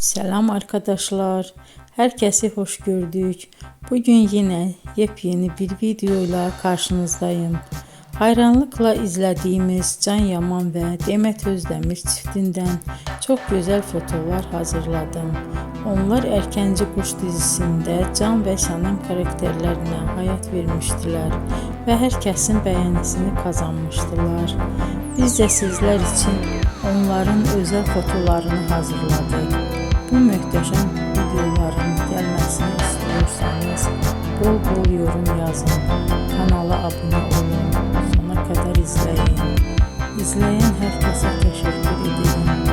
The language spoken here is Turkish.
Selam arkadaşlar. Herkesi hoş gördük. Bugün yine yepyeni bir videoyla karşınızdayım. Hayranlıkla izlediğimiz Can Yaman ve Demet Özdemir çiftinden çok güzel fotolar hazırladım. Onlar Erkenci Kuş dizisinde Can ve Sənem karakterlerine hayat vermiştiler ve herkesin beğenisini kazanmıştılar. Biz de sizler için onların özel fotolarını hazırladık. Bu möhtəşəm videoların gəlməsini istiyorsanız bol bol yorum yazın, kanala abone olun, sona kadar izleyin. İzleyen herkese teşekkür ederim.